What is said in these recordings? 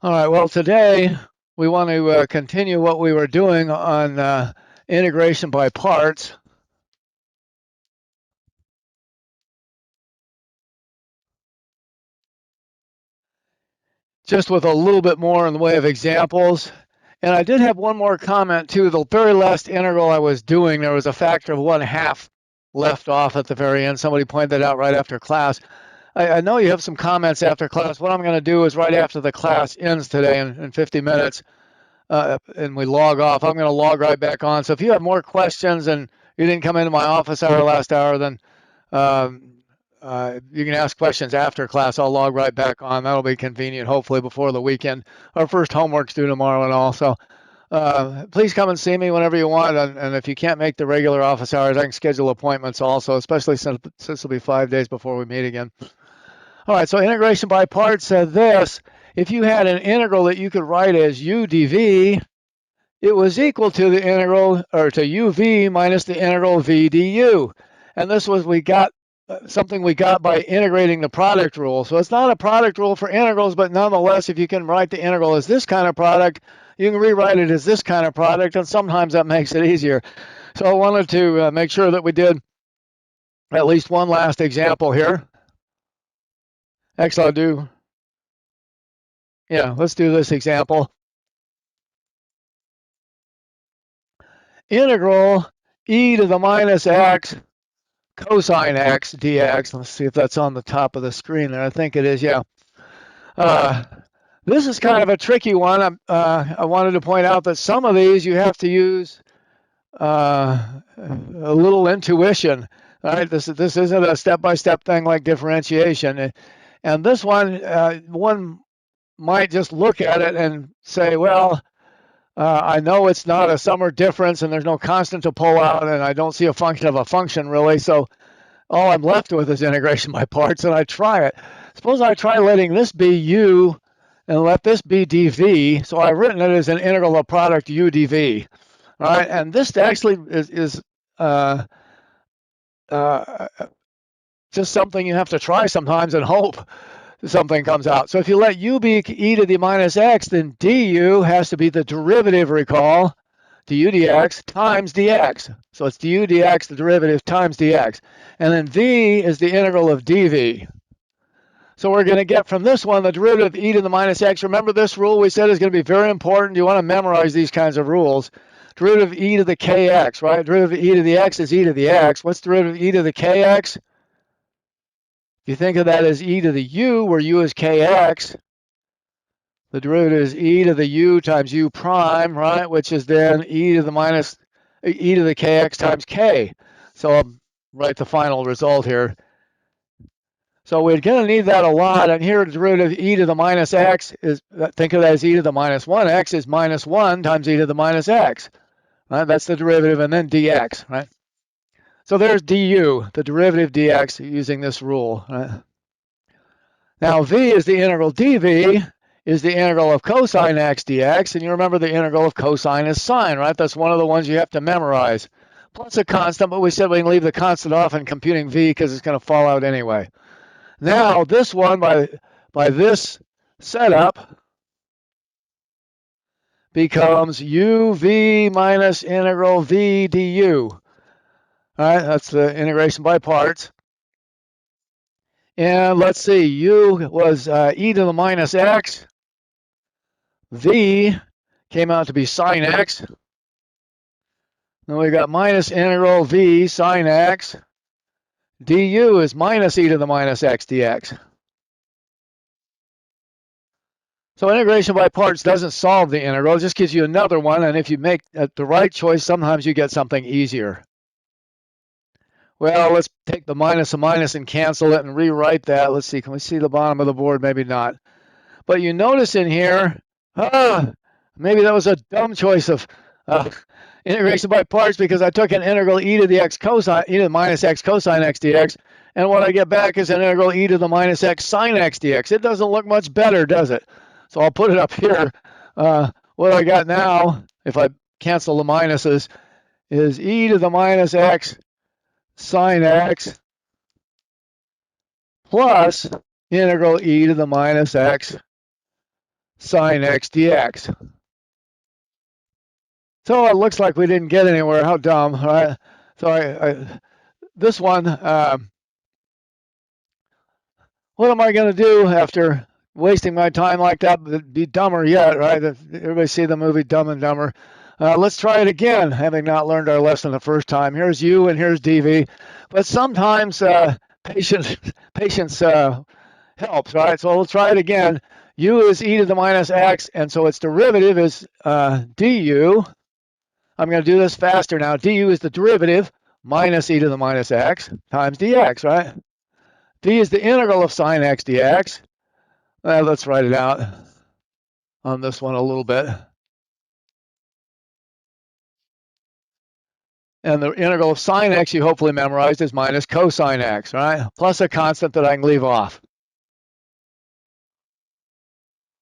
All right, well, today we want to continue what we were doing on integration by parts. Just with a little bit more in the way of examples. And I did have one more comment too. The very last integral I was doing, there was a factor of 1/2 left off at the very end. Somebody pointed that out right after class. I know you have some comments after class. What I'm going to do is right after the class ends today in 50 minutes, and we log off, I'm going to log right back on. So if you have more questions and you didn't come into my office hour last hour, then um, you can ask questions after class. I'll log right back on. That'll be convenient, hopefully before the weekend. Our first homework's due tomorrow and all. So please come and see me whenever you want. And if you can't make the regular office hours, I can schedule appointments also, especially since it'll be 5 days before we meet again. All right, so integration by parts said this. If you had an integral that you could write as u dv, it was equal to the integral, or to uv minus the integral v du. And this was something we got by integrating the product rule. So it's not a product rule for integrals, but nonetheless, if you can write the integral as this kind of product, you can rewrite it as this kind of product, and sometimes that makes it easier. So I wanted to make sure that we did at least one last example here. Actually, let's do this example. Integral e to the minus x cosine x dx. Let's see if that's on the top of the screen there. I think it is, yeah. This is kind of a tricky one. I wanted to point out that some of these you have to use a little intuition. Right? This isn't a step-by-step thing like differentiation. And this one might just look at it and say, well, I know it's not a sum or difference, and there's no constant to pull out, and I don't see a function of a function really. So all I'm left with is integration by parts, and I try it. Suppose I try letting this be u and let this be dv. So I've written it as an integral of product u dv. All right, and this actually is just something you have to try sometimes and hope something comes out. So if you let u be e to the minus x, then du has to be the derivative, recall, du dx times dx. So it's du dx, the derivative, times dx. And then v is the integral of dv. So we're going to get from this one the derivative of e to the minus x. Remember this rule we said is going to be very important. You want to memorize these kinds of rules. Derivative of e to the kx, right? Derivative of e to the x is e to the x. What's derivative of e to the kx? If you think of that as e to the u, where u is kx, the derivative is e to the u times u prime, right? Which is then e to the kx times k. So I'll write the final result here. So we're going to need that a lot. And here the derivative of e to the minus x is, think of that as e to the minus 1. X is minus 1 times e to the minus x. Right? That's the derivative, and then dx, right? So there's du, the derivative dx, using this rule. Right? Now v is the integral dv, is the integral of cosine x dx, and you remember the integral of cosine is sine, right? That's one of the ones you have to memorize. Plus a constant, but we said we can leave the constant off in computing v because it's going to fall out anyway. Now this one, by this setup, becomes uv minus integral v du. All right, that's the integration by parts. And let's see, u was e to the minus x. V came out to be sine x. Then we got minus integral v sine x. Du is minus e to the minus x dx. So integration by parts doesn't solve the integral, it just gives you another one, and if you make the right choice, sometimes you get something easier. Well, let's take the minus and cancel it and rewrite that. Let's see, can we see the bottom of the board? Maybe not. But you notice in here, maybe that was a dumb choice of integration by parts because I took an integral e to the x cosine, e to the minus x cosine x dx, and what I get back is an integral e to the minus x sine x dx. It doesn't look much better, does it? So I'll put it up here. What I got now, if I cancel the minuses, is e to the minus x sine x plus integral e to the minus x sine x dx. So it looks like we didn't get anywhere. How dumb, right? So this one, what am I going to do after wasting my time like that? Be dumber yet, right? Everybody see the movie Dumb and Dumber. Let's try it again, having not learned our lesson the first time. Here's u and here's dv. But sometimes patience helps, right? So we'll try it again. U is e to the minus x, and so its derivative is du. I'm going to do this faster now. Du is the derivative minus e to the minus x times dx, right? D is the integral of sine x dx. Let's write it out on this one a little bit. And the integral of sine x you hopefully memorized is minus cosine x, right? Plus a constant that I can leave off.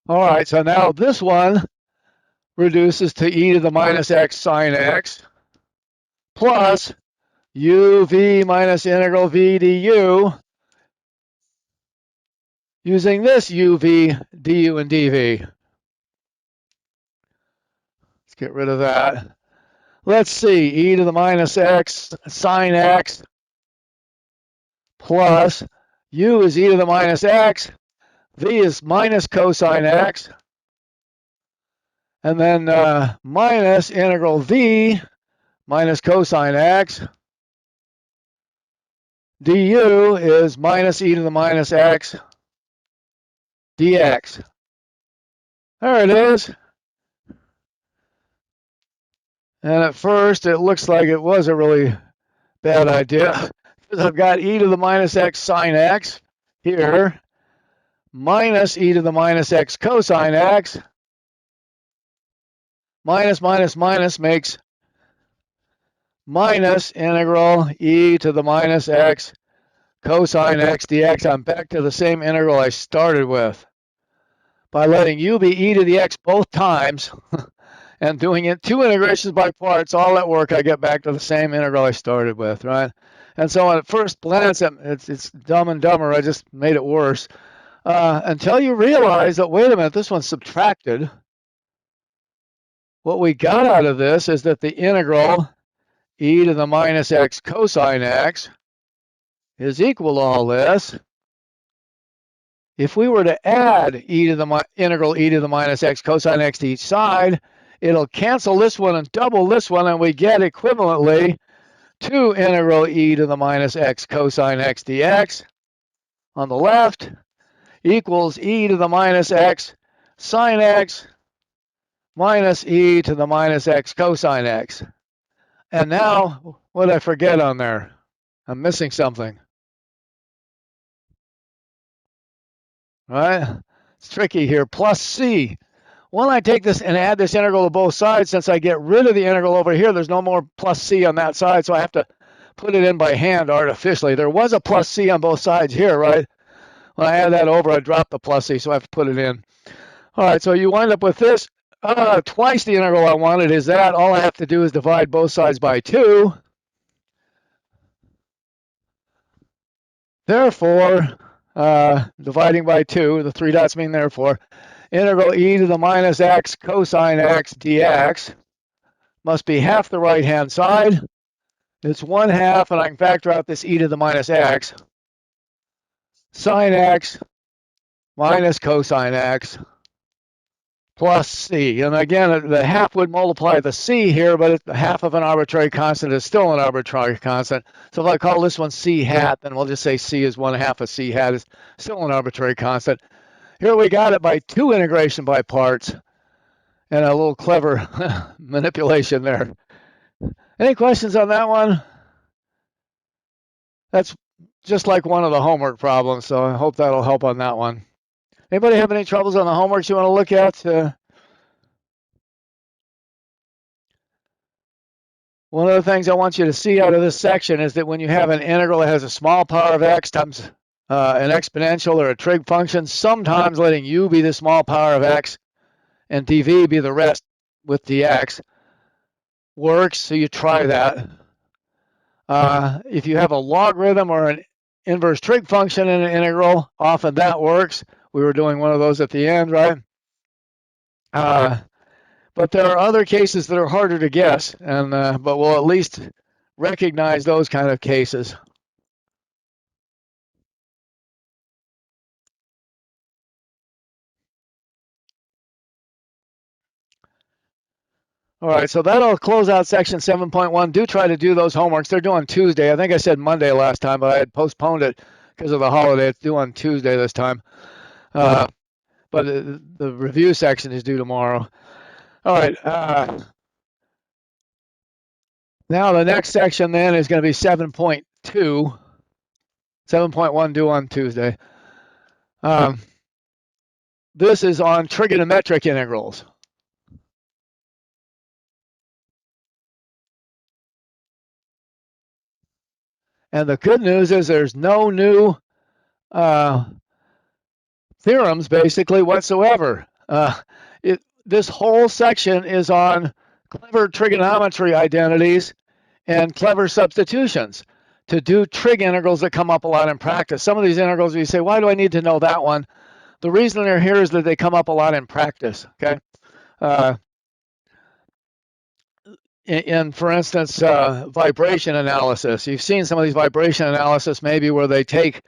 All right, so now this one reduces to e to the minus x sine x plus uv minus integral v du using this uv, du, and dv. Let's get rid of that. Let's see, e to the minus x sine x plus u is e to the minus x, v is minus cosine x, and then minus integral v minus cosine x, du is minus e to the minus x dx. There it is. And at first, it looks like it was a really bad idea, because I've got e to the minus x sine x here, minus e to the minus x cosine x, minus minus minus makes minus integral e to the minus x cosine x dx. I'm back to the same integral I started with. By letting u be e to the x both times, and doing it two integrations by parts, all that work, I get back to the same integral I started with, right? And so at first glance, it's dumb and dumber. I just made it worse. Until you realize that, wait a minute, this one's subtracted. What we got out of this is that the integral e to the minus x cosine x is equal to all this. If we were to add integral e to the minus x cosine x to each side, it'll cancel this one and double this one, and we get equivalently 2 integral e to the minus x cosine x dx on the left equals e to the minus x sine x minus e to the minus x cosine x. And now, what did I forget on there? I'm missing something. Right? It's tricky here. Plus c. When I take this and add this integral to both sides, since I get rid of the integral over here, there's no more plus c on that side, so I have to put it in by hand artificially. There was a plus c on both sides here, right? When I add that over, I drop the plus c, so I have to put it in. All right, so you wind up with this. Twice the integral I wanted is that. All I have to do is divide both sides by 2. Therefore, dividing by 2, the 3 dots mean therefore, integral e to the minus x cosine x dx must be half the right-hand side. It's 1/2, and I can factor out this e to the minus x sine x minus cosine x plus c. And again, the half would multiply the c here, but half of an arbitrary constant is still an arbitrary constant. So if I call this one c hat, then we'll just say c is 1/2 of c hat is still an arbitrary constant. Here we got it by 2 integration by parts, and a little clever manipulation there. Any questions on that one? That's just like one of the homework problems, so I hope that'll help on that one. Anybody have any troubles on the homeworks you want to look at? One of the things I want you to see out of this section is that when you have an integral that has a small power of x times an exponential or a trig function, sometimes letting u be the small power of x and dv be the rest with dx works, so you try that. If you have a logarithm or an inverse trig function in an integral, often that works. We were doing one of those at the end, right? But there are other cases that are harder to guess, and but we'll at least recognize those kind of cases. All right, so that'll close out section 7.1. Do try to do those homeworks. They're due on Tuesday. I think I said Monday last time, but I had postponed it because of the holiday. It's due on Tuesday this time. But the review section is due tomorrow. All right. Now the next section then is going to be 7.2. 7.1 due on Tuesday. This is on trigonometric integrals. And the good news is there's no new theorems basically whatsoever. This whole section is on clever trigonometry identities and clever substitutions to do trig integrals that come up a lot in practice. Some of these integrals, you say, why do I need to know that one? The reason they're here is that they come up a lot in practice, okay? In for instance, vibration analysis. You've seen some of these vibration analysis maybe where they take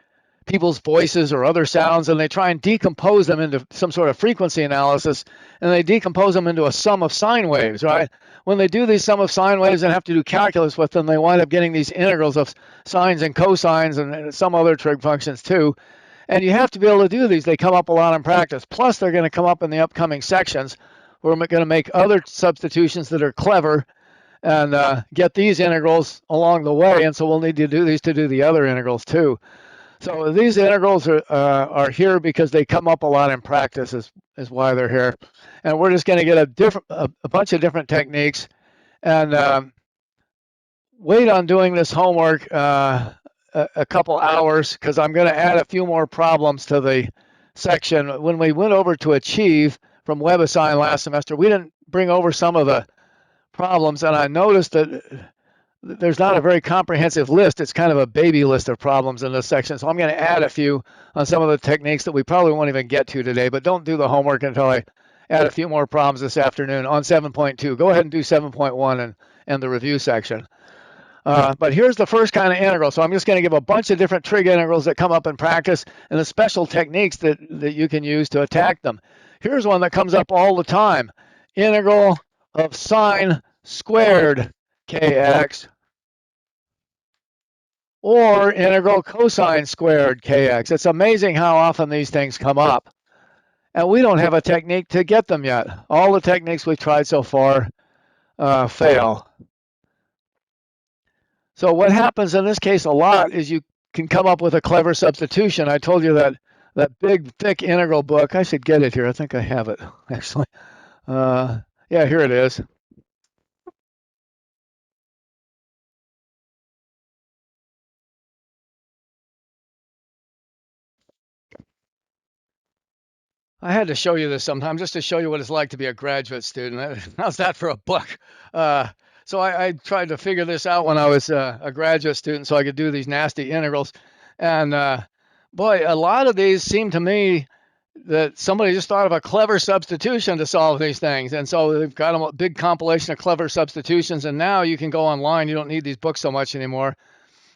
people's voices or other sounds and they try and decompose them into some sort of frequency analysis, and they decompose them into a sum of sine waves, right? When they do these sum of sine waves and have to do calculus with them, they wind up getting these integrals of sines and cosines and some other trig functions too. And you have to be able to do these. They come up a lot in practice. Plus, they're going to come up in the upcoming sections where we're going to make other substitutions that are clever and get these integrals along the way. And so we'll need to do these to do the other integrals too. So these integrals are here because they come up a lot in practice is why they're here. And we're just going to get a bunch of different techniques and wait on doing this homework a couple hours because I'm going to add a few more problems to the section. When we went over to Achieve from WebAssign last semester, we didn't bring over some of the problems, and I noticed that there's not a very comprehensive list. It's kind of a baby list of problems in this section. So I'm going to add a few on some of the techniques that we probably won't even get to today, but don't do the homework until I add a few more problems this afternoon on 7.2. Go ahead and do 7.1 and the review section. But here's the first kind of integral. So I'm just going to give a bunch of different trig integrals that come up in practice and the special techniques that you can use to attack them. Here's one that comes up all the time. Integral of sine squared kx or integral cosine squared kx. It's amazing how often these things come up. And we don't have a technique to get them yet. All the techniques we've tried so far fail. So what happens in this case a lot is you can come up with a clever substitution. I told you that big, thick integral book. I should get it here. I think I have it, actually. Yeah, here it is. I had to show you this sometime just to show you what it's like to be a graduate student. How's that for a book? So I tried to figure this out when I was a graduate student so I could do these nasty integrals. And boy, a lot of these seem to me that somebody just thought of a clever substitution to solve these things. And so they've got a big compilation of clever substitutions. And now you can go online. You don't need these books so much anymore.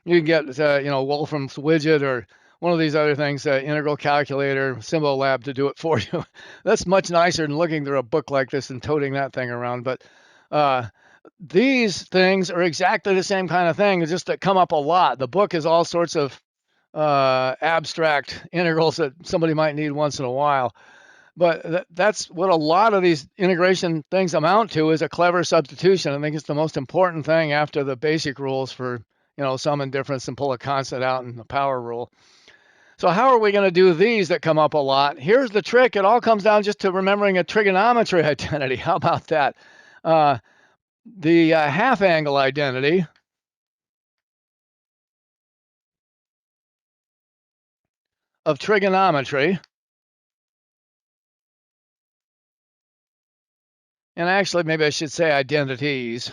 You can get, Wolfram's widget or one of these other things, integral calculator, Symbol Lab to do it for you. That's much nicer than looking through a book like this and toting that thing around. But these things are exactly the same kind of thing, just that come up a lot. The book is all sorts of abstract integrals that somebody might need once in a while. But that's what a lot of these integration things amount to, is a clever substitution. I think it's the most important thing after the basic rules for, sum and difference and pull a constant out in the power rule. So how are we going to do these that come up a lot? Here's the trick. It all comes down just to remembering a trigonometry identity. How about that? The half angle identity of trigonometry, and actually maybe I should say identities,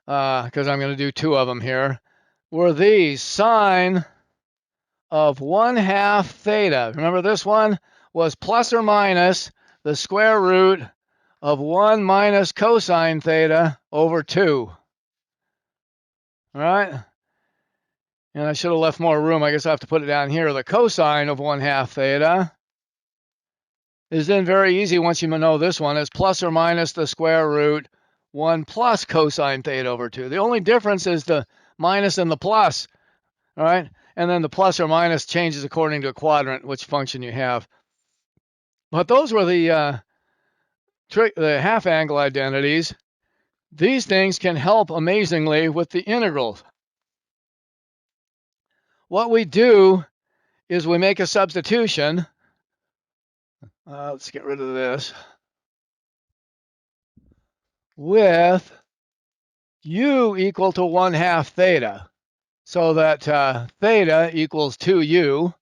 because I'm going to do two of them here, were these: sine of 1/2 theta. Remember, this one was plus or minus the square root of 1 minus cosine theta over 2. All right? And I should have left more room. I guess I have to put it down here. The cosine of 1/2 theta is then very easy once you know this one. It's plus or minus the square root 1 plus cosine theta over 2. The only difference is the minus and the plus. All right? And then the plus or minus changes according to a quadrant, which function you have. But those were the half angle identities. These things can help amazingly with the integrals. What we do is we make a substitution. Let's get rid of this. With u equal to 1/2 theta. So that theta equals 2u.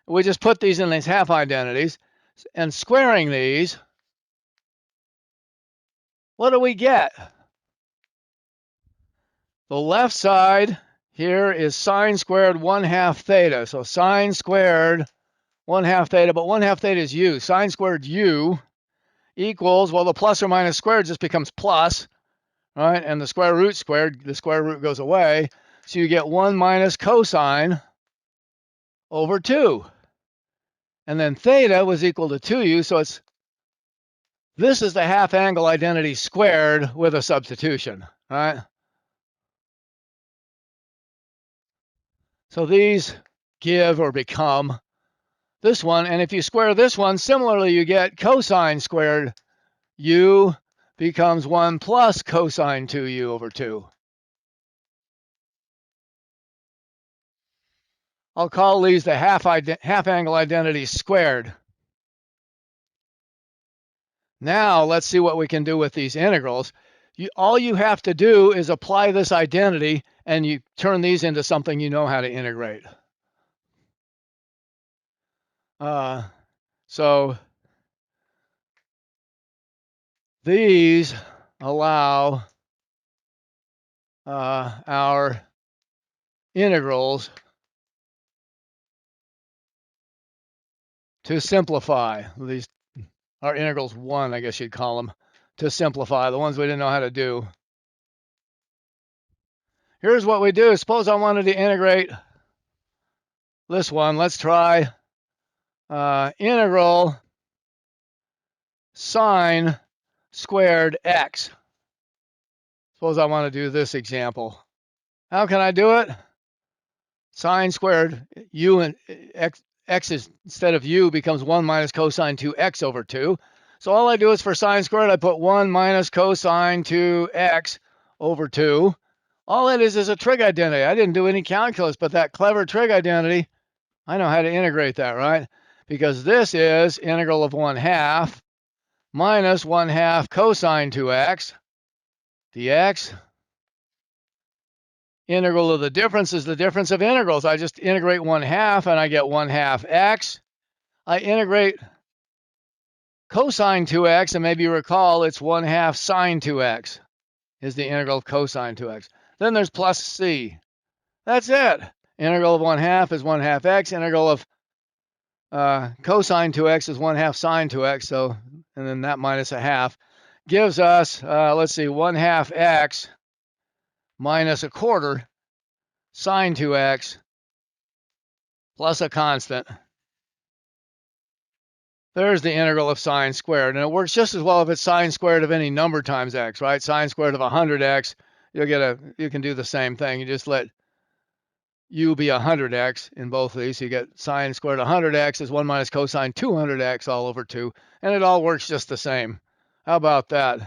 We just put these in these half identities. And squaring these, what do we get? The left side here is sine squared 1/2 theta. So sine squared 1/2 theta, but 1/2 theta is u. Sine squared u equals, well, the plus or minus squared just becomes plus, right? And the square root squared, the square root goes away. So you get 1 minus cosine over 2. And then theta was equal to 2u, so this is the half angle identity squared with a substitution, right? So these give or become this one, and if you square this one, similarly you get cosine squared u becomes 1 plus cosine 2u over 2. I'll call these the half angle identities squared. Now let's see what we can do with these integrals. All you have to do is apply this identity and you turn these into something you know how to integrate. So these allow our integrals to simplify. These are integrals 1, I guess you'd call them, to simplify, the ones we didn't know how to do. Here's what we do. Suppose I wanted to integrate this one. Let's try integral sine squared x. Suppose I want to do this example. How can I do it? Sine squared u and x is, instead of u, becomes 1 minus cosine 2x over 2. So all I do is for sine squared, I put 1 minus cosine 2x over 2. All it is a trig identity. I didn't do any calculus, but that clever trig identity, I know how to integrate that, right? Because this is integral of 1/2 minus 1/2 cosine 2x dx. Integral of the difference is the difference of integrals. I just integrate 1/2 and I get 1/2 x. I integrate cosine 2x, and maybe you recall it's 1/2 sine 2x is the integral of cosine 2x. Then there's plus c. That's it. Integral of 1/2 is 1/2 x. Integral of cosine 2x is 1/2 sine 2x. So, and then that minus a half gives us, let's see, 1/2 x minus a quarter sine 2x plus a constant. There's the integral of sine squared. And it works just as well if it's sine squared of any number times x, right? Sine squared of 100x, you can do the same thing. You just let u be 100x in both of these. So you get sine squared of 100x is 1 minus cosine 200x all over 2. And it all works just the same. How about that?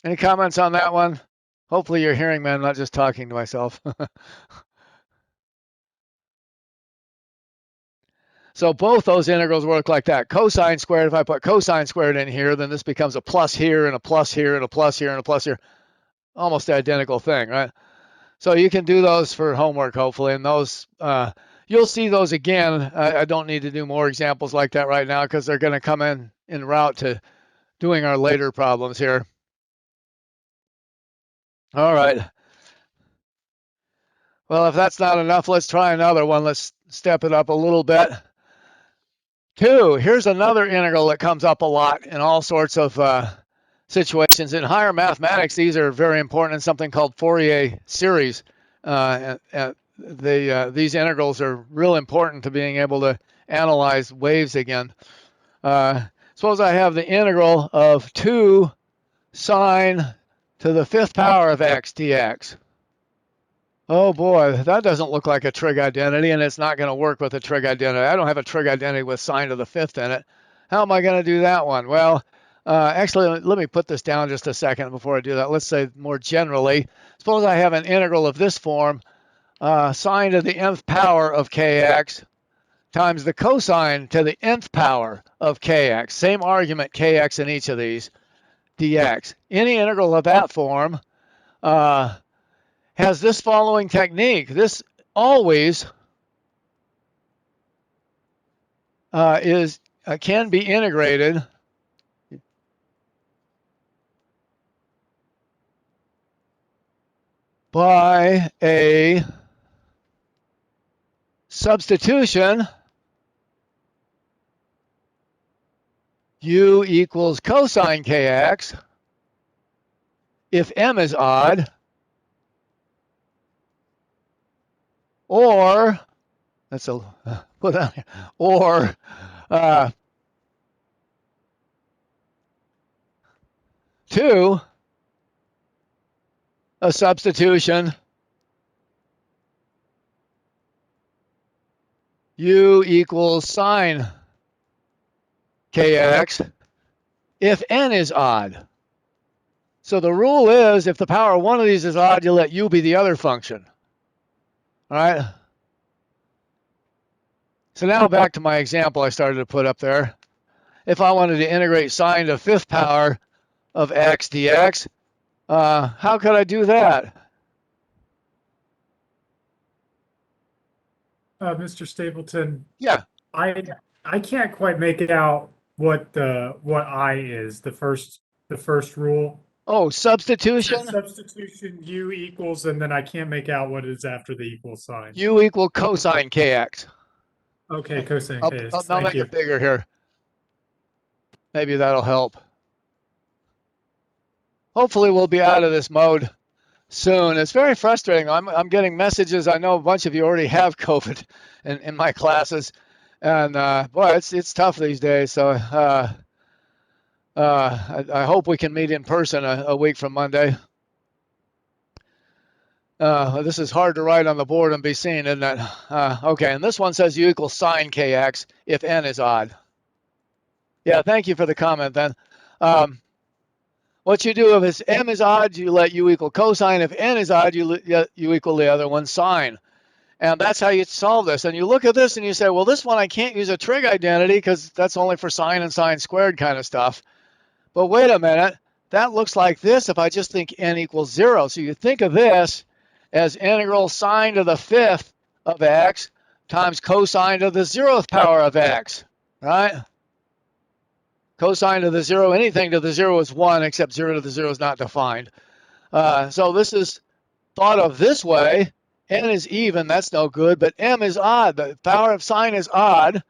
Any comments on that one? Hopefully you're hearing me. I'm not just talking to myself. So both those integrals work like that. Cosine squared, if I put cosine squared in here, then this becomes a plus here and a plus here and a plus here and a plus here. Almost the identical thing, right? So you can do those for homework, hopefully. And those, you'll see those again. I don't need to do more examples like that right now because they're going to come in route to doing our later problems here. All right. Well, if that's not enough, let's try another one. Let's step it up a little bit. 2. Here's another integral that comes up a lot in all sorts of situations. In higher mathematics, these are very important in something called Fourier series. These integrals are real important to being able to analyze waves again. Suppose I have the integral of 2 sine to the 5th power of x dx. Oh boy, that doesn't look like a trig identity, and it's not going to work with a trig identity. I don't have a trig identity with sine to the 5th in it. How am I going to do that one? Well, actually, let me put this down just a second before I do that. Let's say more generally, suppose I have an integral of this form, sine to the nth power of kx times the cosine to the nth power of kx. Same argument, kx in each of these, dx. Any integral of that form has this following technique. This always can be integrated by a substitution u equals cosine kx if m is odd, or that's a put on here, or 2, a substitution u equals sine kx if n is odd. So the rule is if the power of one of these is odd, you let u be the other function. All right? So now back to my example I started to put up there. If I wanted to integrate sine to 5th power of x dx, how could I do that? Mr. Stapleton, Yeah. I can't quite make it out what I is, the first rule. Oh, It says substitution. substitution u equals, and then I can't make out what is after the equal sign. U equal cosine kx. Okay, cosine I'll kx. I'll Thank make you. it bigger here. Maybe that'll help. Hopefully we'll be out of this mode soon. It's very frustrating. I'm getting messages. I know a bunch of you already have COVID in my classes, and boy, it's tough these days. So I hope we can meet in person a week from Monday. This is hard to write on the board and be seen, isn't it? Okay, and this one says u equals sine kx if n is odd. Yeah, thank you for the comment then. What you do if m is odd, you let u equal cosine. If n is odd, you equal the other one sine. And that's how you solve this. And you look at this and you say, well, this one I can't use a trig identity because that's only for sine and sine squared kind of stuff. But wait a minute, that looks like this if I just think n equals 0. So you think of this as integral sine to the 5th of x times cosine to the 0th power of x, right? Cosine to the 0, anything to the 0 is 1, except 0 to the 0 is not defined. So this is thought of this way. N is even, that's no good, but m is odd. The power of sine is odd.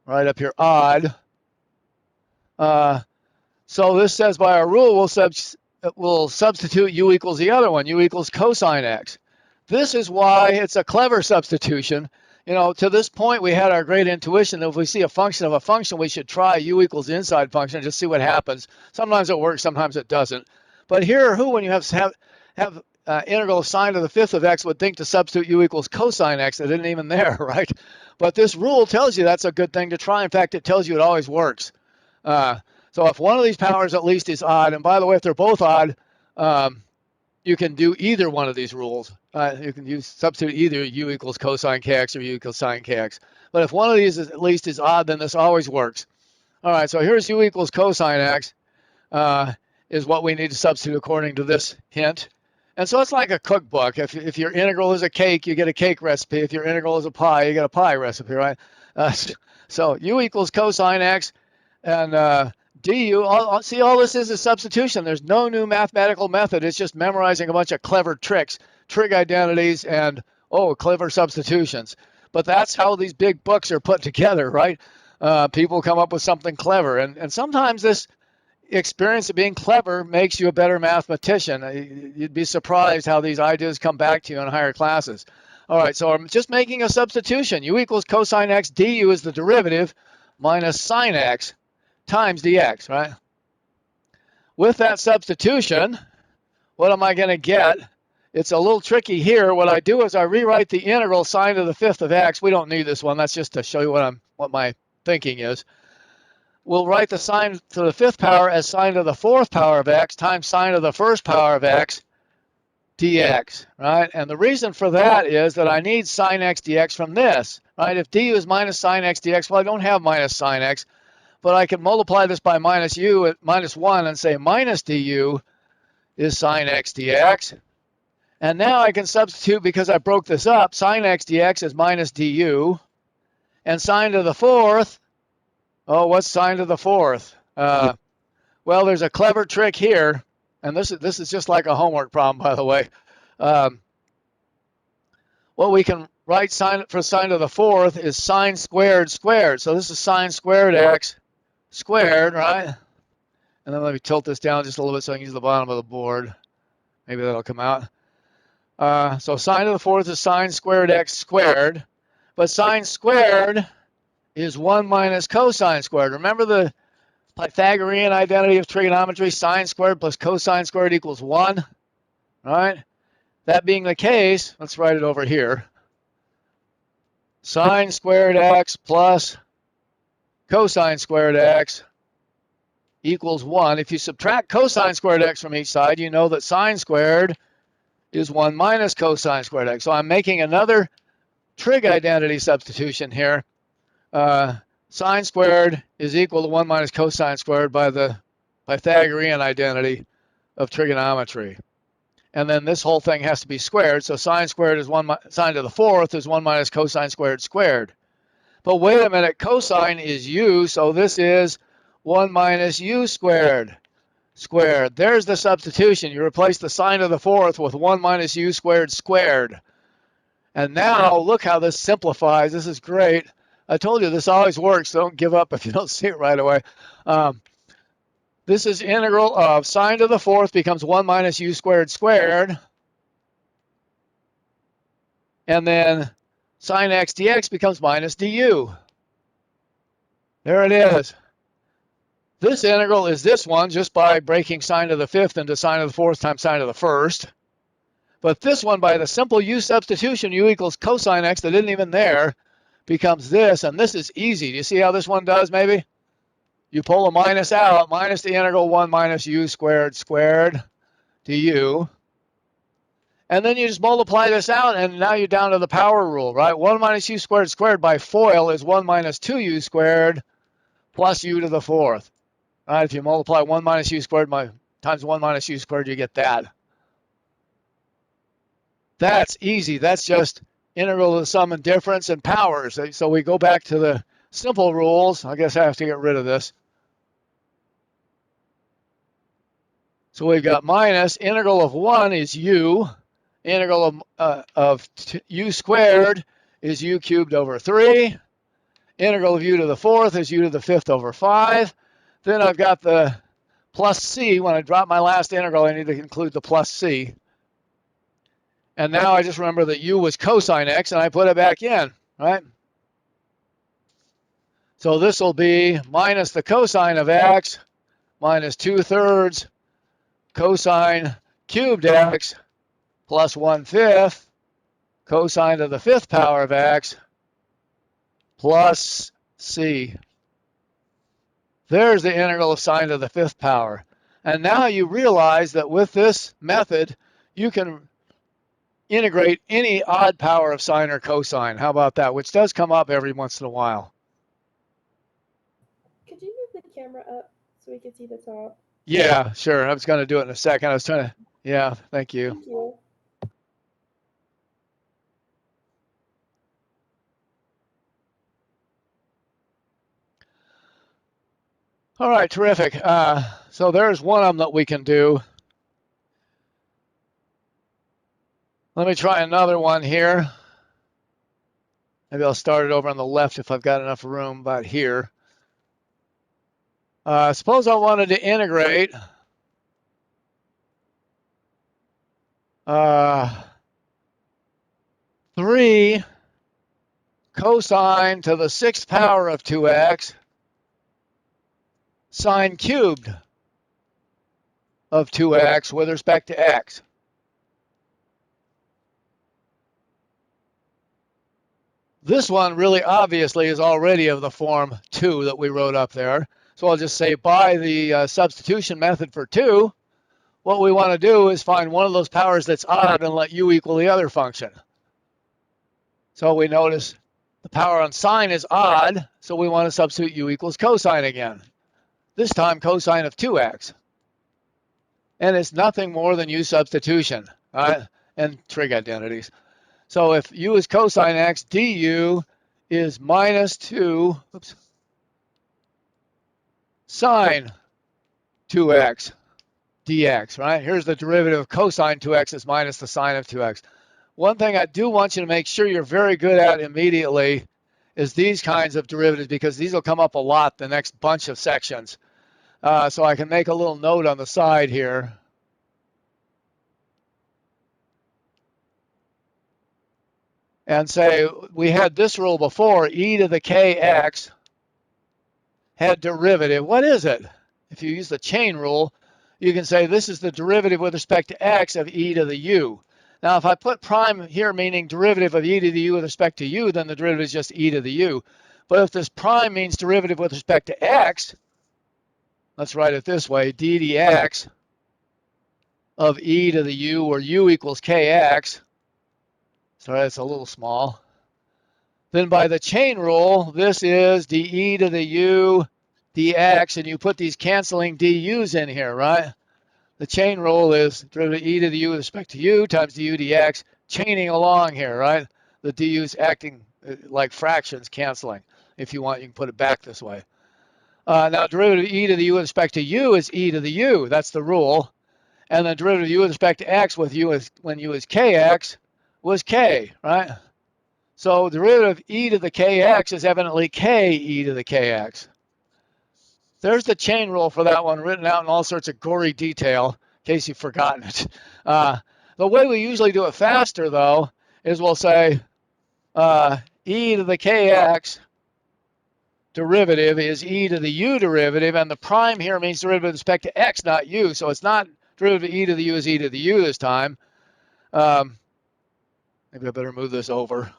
Right up here, odd. So this says by our rule, we'll substitute u equals the other one, u equals cosine x. This is why it's a clever substitution. You know, to this point, we had our great intuition that if we see a function of a function, we should try u equals the inside function and just see what happens. Sometimes it works, sometimes it doesn't. But here, when you have integral of sine to the 5th of x would think to substitute u equals cosine x. It isn't even there, right? But this rule tells you that's a good thing to try. In fact, it tells you it always works. So if one of these powers at least is odd, and by the way, if they're both odd, you can do either one of these rules. You can substitute either u equals cosine kx or u equals sine kx. But if one of these at least is odd, then this always works. All right, so here's u equals cosine x is what we need to substitute according to this hint. And so it's like a cookbook. If your integral is a cake, you get a cake recipe. If your integral is a pie, you get a pie recipe, right? So u equals cosine x, and du, see, all this is a substitution. There's no new mathematical method. It's just memorizing a bunch of clever tricks, trig identities, and, clever substitutions. But that's how these big books are put together, right? People come up with something clever. And sometimes this experience of being clever makes you a better mathematician. You'd be surprised how these ideas come back to you in higher classes. All right, so I'm just making a substitution. U equals cosine x, du is the derivative, minus sine x times dx, right? With that substitution, what am I going to get? It's a little tricky here. What I do is I rewrite the integral sine to the fifth of x. We don't need this one. That's just to show you what my thinking is. We'll write the sine to the fifth power as sine to the fourth power of x times sine to the first power of x dx, right? And the reason for that is that I need sine x dx from this, right? If du is minus sine x dx, well, I don't have minus sine x, but I can multiply this by minus u at minus 1 and say minus du is sine x dx. And now I can substitute, because I broke this up, sine x dx is minus du. And sine to the fourth, oh, what's sine to the fourth? Well, there's a clever trick here. And this is just like a homework problem, by the way. Well, we can write sine for sine to the fourth is sine squared squared. So this is sine squared x squared, right? And then let me tilt this down just a little bit so I can use the bottom of the board. Maybe that'll come out. So sine to the fourth is sine squared x squared. But sine squared is 1 minus cosine squared. Remember the Pythagorean identity of trigonometry? Sine squared plus cosine squared equals 1. Right? That being the case, let's write it over here. Sine squared x plus cosine squared x equals 1. If you subtract cosine squared x from each side, you know that sine squared is 1 minus cosine squared x. So I'm making another trig identity substitution here. Sine squared is equal to 1 minus cosine squared by the Pythagorean identity of trigonometry. And then this whole thing has to be squared. So sine squared is sine to the fourth is 1 minus cosine squared squared. But wait a minute, cosine is u, so this is 1 minus u squared squared. There's the substitution. You replace the sine to the fourth with 1 minus u squared squared. And now look how this simplifies. This is great. I told you this always works. So don't give up if you don't see it right away. This is integral of sine to the fourth becomes 1 minus u squared squared. And then sine x dx becomes minus du. There it is. This integral is this one just by breaking sine to the fifth into sine to the fourth times sine to the first. But this one, by the simple u substitution, u equals cosine x that isn't even there, becomes this. And this is easy. Do you see how this one does, maybe? You pull a minus out, minus the integral 1 minus u squared squared du. And then you just multiply this out, and now you're down to the power rule, right? 1 minus u squared squared by FOIL is 1 minus 2u squared plus u to the fourth. Right? If you multiply 1 minus u squared times 1 minus u squared, you get that. That's easy. That's just integral of the sum and difference and powers. So we go back to the simple rules. I guess I have to get rid of this. So we've got minus integral of 1 is u. Integral of u squared is u cubed over 3. Integral of u to the fourth is u to the fifth over 5. Then I've got the plus c. When I drop my last integral, I need to include the plus c. And now I just remember that u was cosine x, and I put it back in, right? So this will be minus the cosine of x minus 2/3 cosine cubed x plus 1/5 cosine to the fifth power of x plus c. There's the integral of sine to the fifth power. And now you realize that with this method, you can integrate any odd power of sine or cosine. How about that? Which does come up every once in a while. Could you move the camera up so we can see the top? Yeah, sure. I was going to do it in a second. I was trying to, yeah, thank you. Thank you. All right, terrific. So there's one of them that we can do. Let me try another one here. Maybe I'll start it over on the left if I've got enough room about here. Suppose I wanted to integrate 3 cosine to the 6th power of 2x sine cubed of 2x with respect to x. This one really obviously is already of the form 2 that we wrote up there. So I'll just say by the substitution method for 2, what we want to do is find one of those powers that's odd and let u equal the other function. So we notice the power on sine is odd, so we want to substitute u equals cosine again. This time cosine of 2x. And it's nothing more than u substitution, right? And trig identities. So if u is cosine x, du is minus 2 sine 2x dx, right? Here's the derivative of cosine 2x is minus the sine of 2x. One thing I do want you to make sure you're very good at immediately is these kinds of derivatives, because these will come up a lot the next bunch of sections. So I can make a little note on the side here. And say we had this rule before, e to the kx had derivative. What is it? If you use the chain rule, you can say this is the derivative with respect to x of e to the u. Now, if I put prime here, meaning derivative of e to the u with respect to u, then the derivative is just e to the u. But if this prime means derivative with respect to x, let's write it this way, d dx of e to the u, where u equals kx. Sorry, that's a little small. Then by the chain rule, this is de to the u dx, and you put these canceling du's in here, right? The chain rule is derivative e to the u with respect to u times du dx, chaining along here, right? The du's acting like fractions canceling. If you want, you can put it back this way. Now, derivative e to the u with respect to u is e to the u. That's the rule. And then derivative u with respect to x with u is, when u is kx was k, right? So derivative e to the kx is evidently k e to the kx. There's the chain rule for that one, written out in all sorts of gory detail, in case you've forgotten it. The way we usually do it faster, though, is we'll say e to the kx derivative is e to the u derivative, and the prime here means derivative with respect to x, not u. So it's not derivative e to the u is e to the u this time. Maybe I better move this over.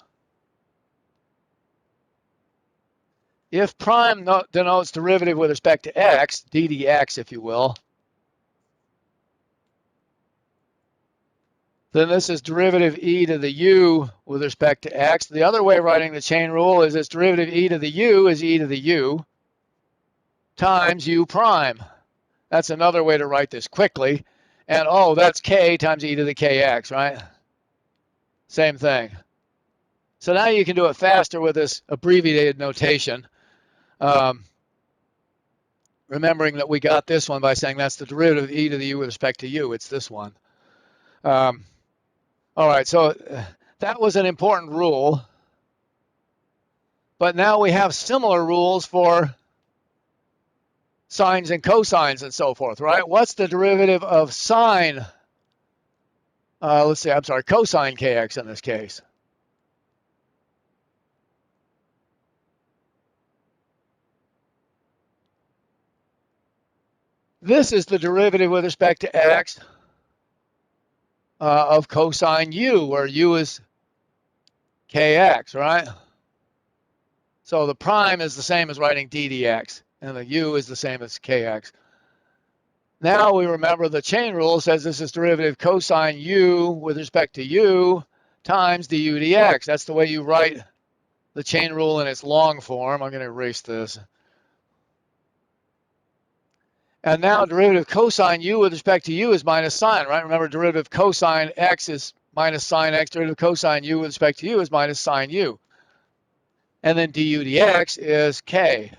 If prime denotes derivative with respect to x, d dx, if you will, then this is derivative e to the u with respect to x. The other way of writing the chain rule is this derivative e to the u is e to the u times u prime. That's another way to write this quickly. And oh, that's k times e to the kx, right? Same thing. So now you can do it faster with this abbreviated notation. Remembering that we got this one by saying that's the derivative of e to the u with respect to u. It's this one. All right, so that was an important rule. But now we have similar rules for sines and cosines and so forth, right? What's the derivative of sine? Let's see, I'm sorry, cosine kx in this case. This is the derivative with respect to x of cosine u, where u is kx, right? So the prime is the same as writing d dx, and the u is the same as kx. Now we remember the chain rule says this is derivative cosine u with respect to u times du dx. That's the way you write the chain rule in its long form. I'm going to erase this. And now derivative cosine u with respect to u is minus sine, right? Remember, derivative cosine x is minus sine x. Derivative cosine u with respect to u is minus sine u. And then du dx is k.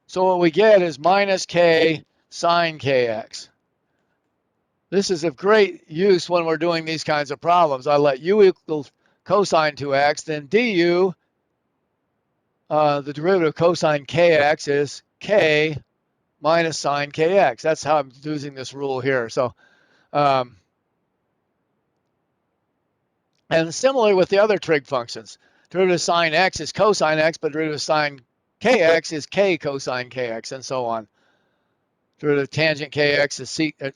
So what we get is minus k sine kx. This is of great use when we're doing these kinds of problems. I let u equal cosine 2x, then du the derivative of cosine kx is k minus sine kx. That's how I'm using this rule here. So, and similarly with the other trig functions, derivative of sine x is cosine x, but derivative of sine kx is k cosine kx, and so on. Derivative of tangent kx is derivative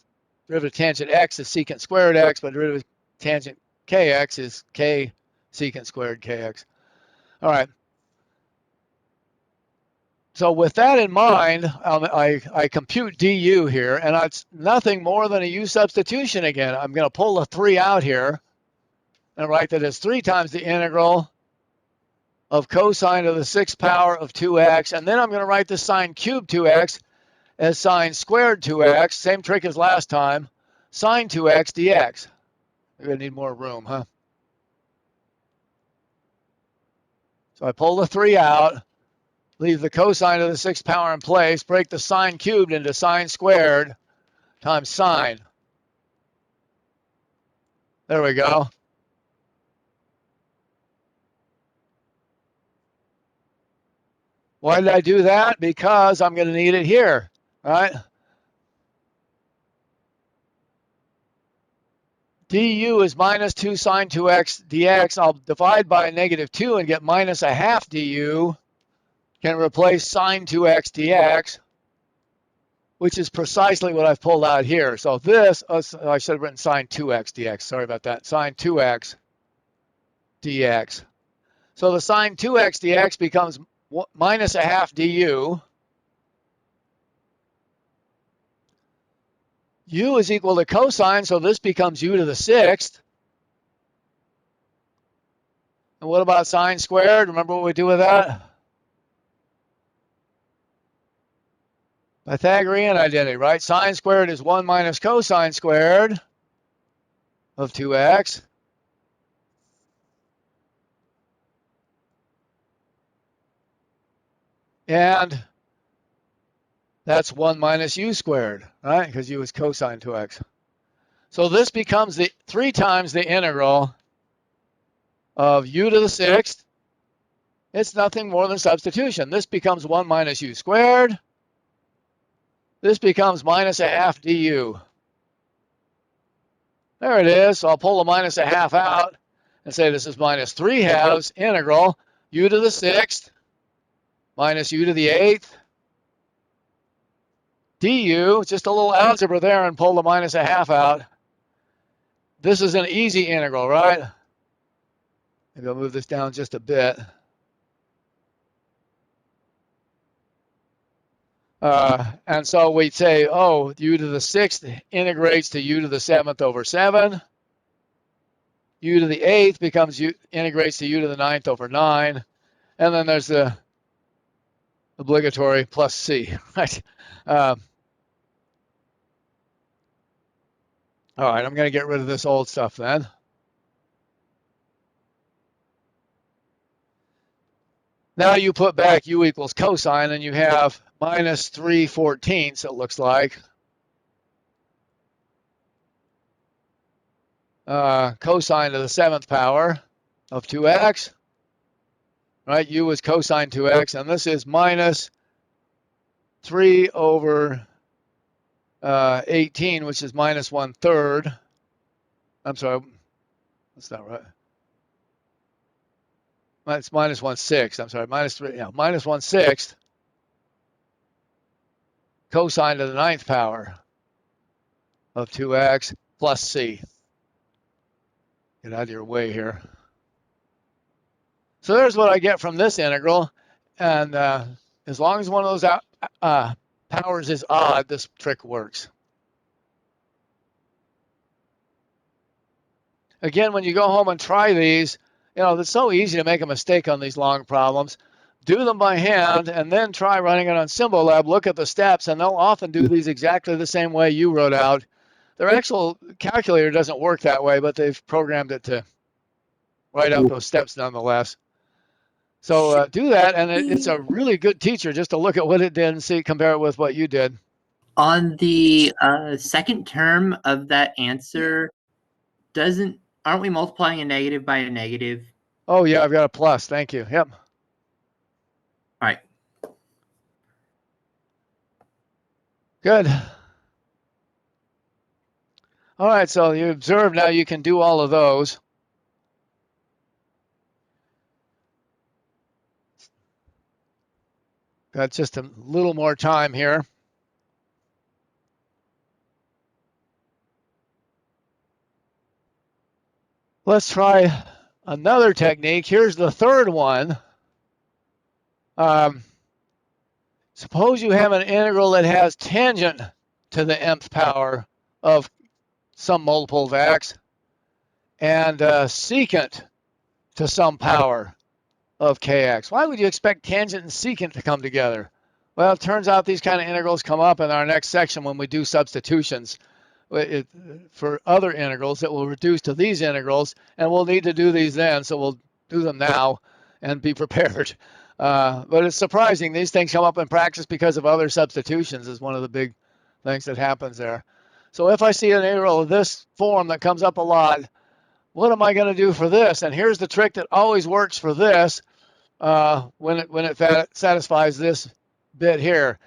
of tangent x is secant squared x, but derivative of tangent kx is k secant squared kx. All right. So with that in mind, I compute du here, and it's nothing more than a u substitution again. I'm going to pull a 3 out here and write that as 3 times the integral of cosine to the 6th power of 2x, and then I'm going to write the sine cubed 2x as sine squared 2x, same trick as last time, sine 2x dx. We're going to need more room, huh? So I pull the 3 out, leave the cosine to the 6th power in place, break the sine cubed into sine squared times sine. There we go. Why did I do that? Because I'm going to need it here, right? du is minus 2 sine 2x dx. I'll divide by negative 2 and get minus a half du. Can replace sine 2x dx, which is precisely what I've pulled out here. So this, I should have written sine 2x dx. Sorry about that. Sine 2x dx. So the sine 2x dx becomes minus a half du. U is equal to cosine, so this becomes u to the 6th. And what about sine squared? Remember what we do with that? Pythagorean identity, right? Sine squared is 1 minus cosine squared of 2x. And that's 1 minus u squared, right? Because u is cosine 2x. So this becomes the 3 times the integral of u to the 6th. It's nothing more than substitution. This becomes 1 minus u squared. This becomes minus a half du. There it is. So I'll pull the minus a half out and say this is minus 3 halves integral u to the 6th minus u to the 8th du. Just a little algebra there and pull the minus a half out. This is an easy integral, right? Maybe I'll move this down just a bit. And so we'd say, oh, u to the 6th integrates to u to the 7th over 7. U to the 8th becomes integrates to u to the 9th over 9. And then there's the obligatory plus c, right? All right, I'm going to get rid of this old stuff then. Now you put back u equals cosine, and you have minus 3/14, it looks like. Cosine to the 7th power of 2x. Right, u is cosine 2x, and this is minus 3 over 18, which is minus 1/3. I'm sorry, that's not right. It's minus 1/6. I'm sorry, minus 3. Yeah, minus 1/6 cosine to the 9th power of 2x plus c. Get out of your way here. So there's what I get from this integral, and as long as one of those powers is odd, this trick works. Again, when you go home and try these, you know, it's so easy to make a mistake on these long problems. Do them by hand and then try running it on Symbolab. Look at the steps, and they'll often do these exactly the same way you wrote out. Their actual calculator doesn't work that way, but they've programmed it to write out those steps nonetheless. So do that, and it's a really good teacher just to look at what it did and see, compare it with what you did. On the second term of that answer, aren't we multiplying a negative by a negative? Oh, yeah, I've got a plus. Thank you. Yep. Good. All right, so you observe now you can do all of those. Got just a little more time here. Let's try another technique. Here's the third one. Suppose you have an integral that has tangent to the nth power of some multiple of x and secant to some power of kx. Why would you expect tangent and secant to come together? Well, it turns out these kind of integrals come up in our next section when we do substitutions for other integrals that will reduce to these integrals, and we'll need to do these then, so we'll do them now and be prepared. But it's surprising. These things come up in practice because of other substitutions is one of the big things that happens there. So if I see an integral of this form that comes up a lot, what am I going to do for this? And here's the trick that always works for this when it satisfies this bit here.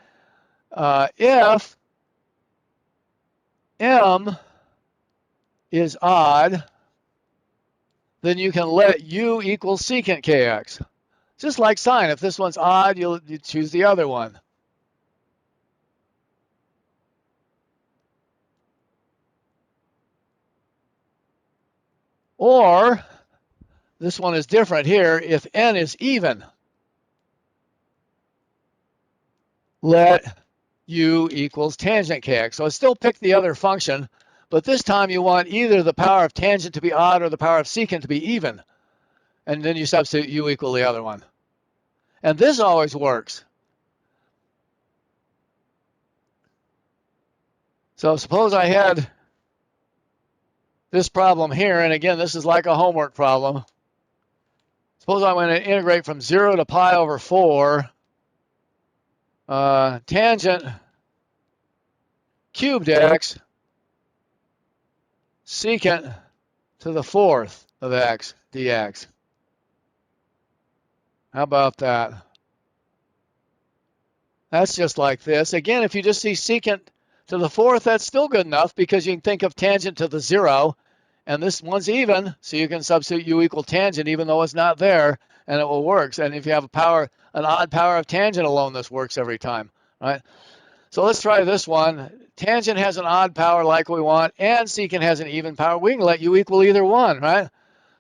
If m is odd, then you can let u equal secant kx. Just like sine, if this one's odd, you choose the other one. Or, this one is different here, if n is even, let u equals tangent kx. So I still pick the other function, but this time you want either the power of tangent to be odd or the power of secant to be even. And then you substitute u equal the other one. And this always works. So suppose I had this problem here, and again, this is like a homework problem. Suppose I want to integrate from 0 to pi over 4 tangent cubed x secant to the fourth of x dx. How about that? That's just like this. Again, if you just see secant to the fourth, that's still good enough because you can think of tangent to the 0, and this one's even, so you can substitute u equal tangent even though it's not there, and it will work. And if you have an odd power of tangent alone, this works every time, right? So let's try this one. Tangent has an odd power like we want, and secant has an even power. We can let u equal either one, right?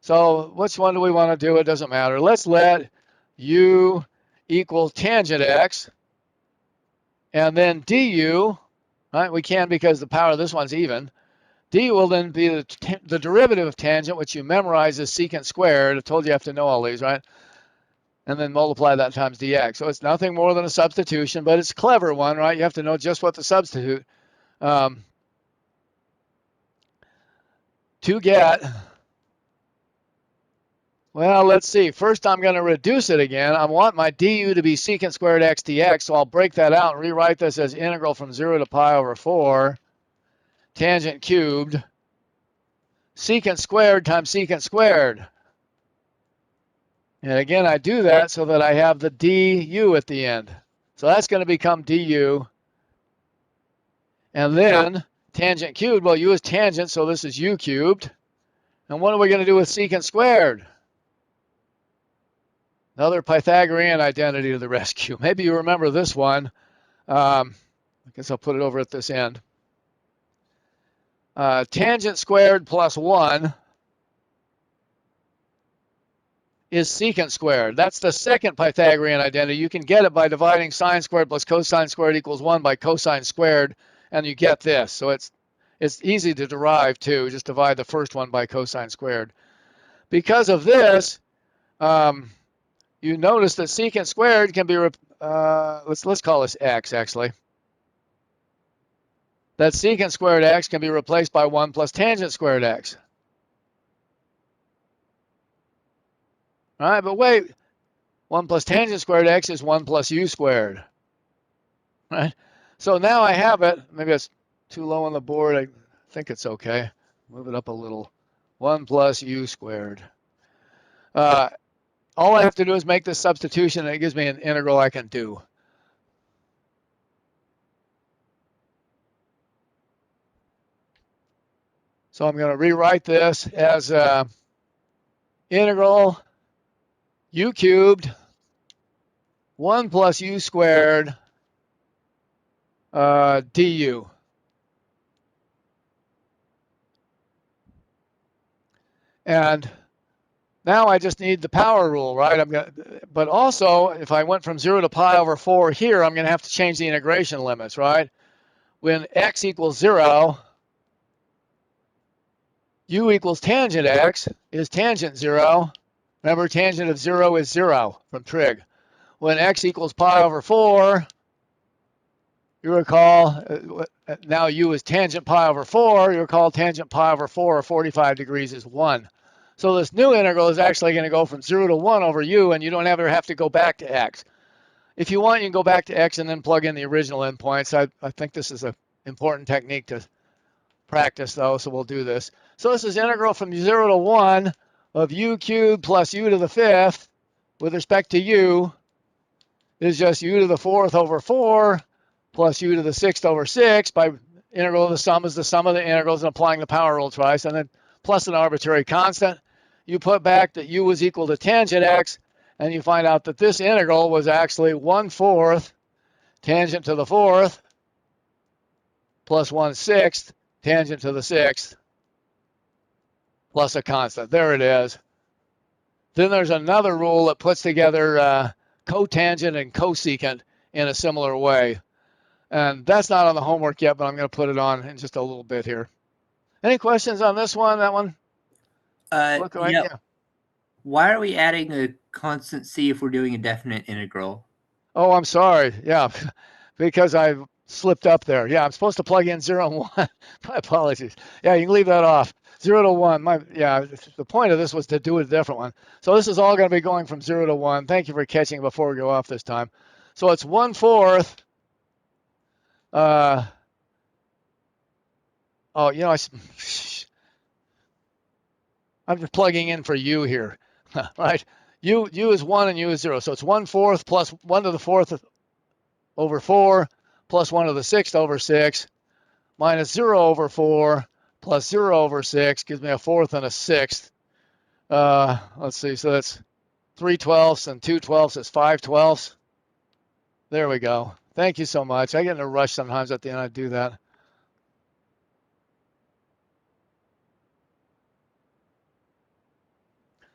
So which one do we want to do? It doesn't matter. Let's let u equal tangent x, and then du, right? We can because the power of this one's even. Du will then be the derivative of tangent, which you memorize as secant squared. I told you have to know all these, right? And then multiply that times dx. So it's nothing more than a substitution, but it's a clever one, right? You have to know just what to substitute. To get, well, let's see. First, I'm going to reduce it again. I want my du to be secant squared x dx, so I'll break that out and rewrite this as integral from 0 to pi over 4, tangent cubed, secant squared times secant squared. And again, I do that so that I have the du at the end. So that's going to become du. And then tangent cubed, well, u is tangent, so this is u cubed. And what are we going to do with secant squared? Another Pythagorean identity to the rescue. Maybe you remember this one. I guess I'll put it over at this end. Tangent squared plus 1 is secant squared. That's the second Pythagorean identity. You can get it by dividing sine squared plus cosine squared equals 1 by cosine squared, and you get this. So it's easy to derive too. Just divide the first one by cosine squared. Because of this, you notice that secant squared can be let's call this x actually. That secant squared x can be replaced by 1 plus tangent squared x. All right, but wait, 1 plus tangent squared x is 1 plus u squared. Right? So now I have it. Maybe it's too low on the board. I think it's okay. Move it up a little. 1 plus u squared. All I have to do is make this substitution, and it gives me an integral I can do. So I'm going to rewrite this as integral u cubed 1 plus u squared du. And now I just need the power rule, right? But also, if I went from 0 to pi over 4 here, I'm going to have to change the integration limits, right? When x equals 0, u equals tangent x is tangent 0. Remember, tangent of 0 is 0 from trig. When x equals pi over 4, you recall, now u is tangent pi over 4. You recall tangent pi over 4 or 45 degrees is 1. So this new integral is actually going to go from 0 to 1 over u, and you don't ever have to go back to x. If you want, you can go back to x and then plug in the original endpoints. I think this is an important technique to practice, though, so we'll do this. So this is integral from 0 to 1 of u cubed plus u to the 5th with respect to u is just u to the 4th over 4 plus u to the 6th over 6 by integral of the sum is the sum of the integrals and applying the power rule twice, and then plus an arbitrary constant. You put back that u was equal to tangent x, and you find out that this integral was actually 1/4 tangent to the 4th plus 1/6 tangent to the 6th plus a constant. There it is. Then there's another rule that puts together cotangent and cosecant in a similar way. And that's not on the homework yet, but I'm going to put it on in just a little bit here. Any questions on this one, that one? Look right, yeah. Why are we adding a constant c if we're doing a definite integral? Oh, I'm sorry. Yeah, because I slipped up there. Yeah, I'm supposed to plug in 0 and 1. My apologies. Yeah, you can leave that off. 0 to 1. The point of this was to do a different one. So this is all going to be going from 0 to 1. Thank you for catching before we go off this time. So it's 1/4. I'm just plugging in for u here, right? U is 1 and u is 0. So it's 1/4 plus 1 to the 4th over 4 plus 1 to the 6th over 6 minus 0 over 4 plus 0 over 6 gives me a 4th and a 6th. Let's see. So that's 3/12 and 2/12 is 5/12. There we go. Thank you so much. I get in a rush sometimes at the end. I do that.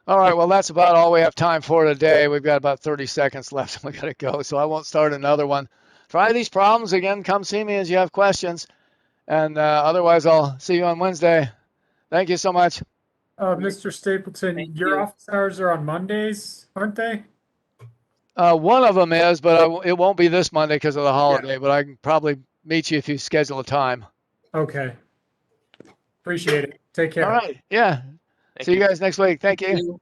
All right, well, that's about all we have time for today. We've got about 30 seconds left and we got to go, so I won't start another one. Try these problems again. Come see me as you have questions. And otherwise, I'll see you on Wednesday. Thank you so much. Mr. Stapleton, Thank your you. office hours are on Mondays, aren't they? One of them is, but it won't be this Monday because of the holiday, but I can probably meet you if you schedule a time. Okay. Appreciate it. Take care. All right. Yeah. See you guys next week. Thank you.